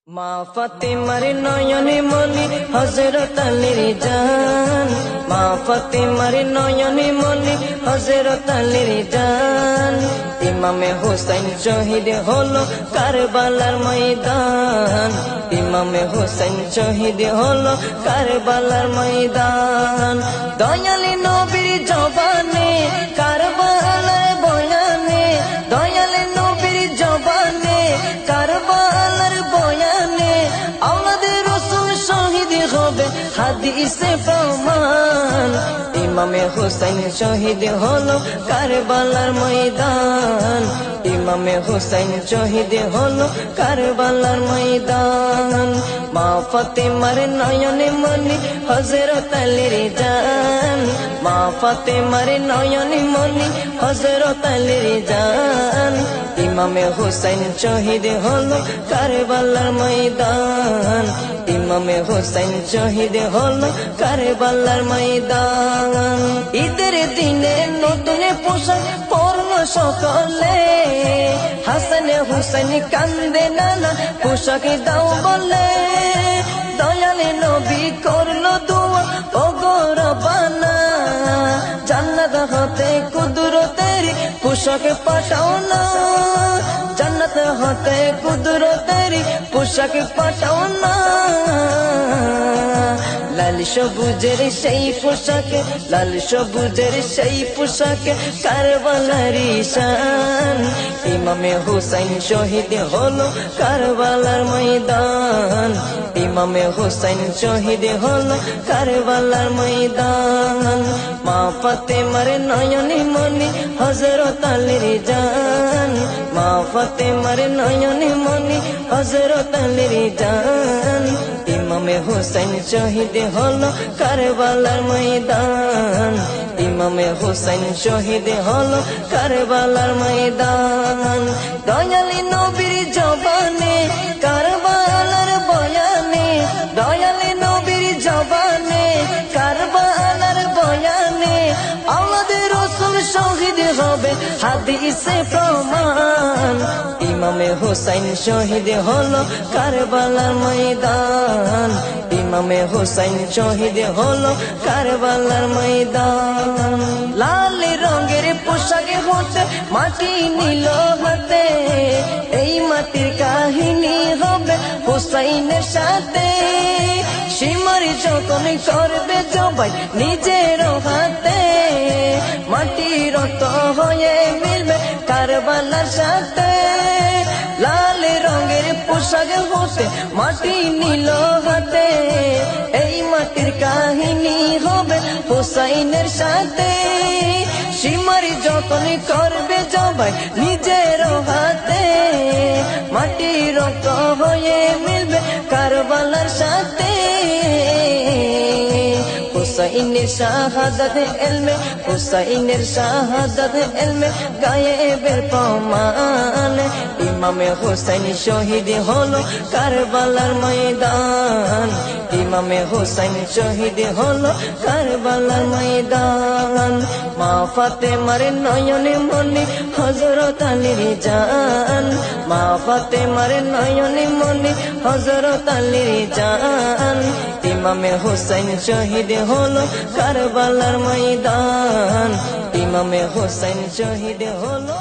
মা ফাতেমার নয়নে মনি হযরত আলীর জান, মা ফাতেমার নয়নে মনি হযরত আলীর জান। ইমামে হোসেন শহীদ হলো কারবালার ময়দান, ইমামে হোসেন শহীদ হলো কারবালার ময়দান। দয়ালি নবীর জবানে কারবালার বয়ানে, দয়ালি নবীর জবানে কারবালার বয়ানে আওলাদে রাসূল শহীদ হবে হাদিসে প্রমাণ। ইমামে হোসেন শহীদ হলো কারবালার ময়দান, ইমামে হোসেন শহীদ হলো কারবালার ময়দান। মা ফাতেমার নয়নে মনি হযরত আলীর জান, মা ফাতেমার নয়নে মনি হযরত আলীর জান। ইমামে হোসেন শহীদ হলো কারবালার ময়দান, ইমামে হোসেন শহীদ হলো কারবালার ময়দান। ঈদের দিনে নতুন পোশাক পরল সকলে, হাসান হুসেন কান্দে নানা পোশাক দাও বলে। দয়ালে নবী করলো দোয়া ও গো রব্বানা, জান্নাত হতে কুদরতের পোশাক পাঠাও না, জান্নাত হতে কুদরতের পোশাক পাঠাও না। লাল সবুজের সেই পোশাকে, লাল সবুজের সেই পোশাকে কারবালার শান। ইমামে হোসেন শহীদ হলো কারবালার ময়দান, ইমামে হোসেন শহীদ হলো কারবালার ময়দান। মা ফাতেমার নয়নে মনি হযরত আলীর জান, মা ফাতেমার নয়নে মনি হযরত আলীর জান। ইমামে হোসেন শহীদ হলো কারবালার ময়দান, ইমামে হোসেন শহীদ হলো কারবালার ময়দান। দয়ালি নবীর জবানে কারবালার বয়ানে, দয়ালি নবীর জবানে কারবালার বয়ানে আওলাদে রাসূল শহীদ হবে হাদিসে প্রমাণ। ইমামে হোসেন শহীদ হলো কারবালার ময়দান, ইমামে হোসেন শহীদ হলো কারবালার ময়দান। লাল রঙের পোশাকে হতে মাটি নিল হাতে, এই মাটির কাহিনী হবে হোসেনের সাথে। সীমার যখন করবে জবাই নিজের হাতে, মাটি রক্ত হয়ে মিলবে কারবালার সাথে। লাল রঙের পোশাক হতে মাটি নিল হাতে, এই মাটির কাহিনী হবে হোসেনের সাথে। সীমার যখন করবে জবাই নিজের হাতে, মাটি রক্ত হয়ে মিলবে কারবালার সাথে। হুসাইনের শাহাদাত ইলমে, হুসাইনের শাহাদাত ইলমে গায়েবের প্রমাণ। ইমামে হোসেন শহীদ হলো কারবালার ময়দান, ইমামে হোসেন শহীদ হলো কারবালার ময়দান। মা ফাতেমার নয়নে মনি হযরত আলীর জান, মা ফাতেমার নয়নে মনি হযরত আলীর জান। ইমামে হোসেন শহীদ হলো কারবালার ময়দান, ইমামে হোসেন শহীদ হলো।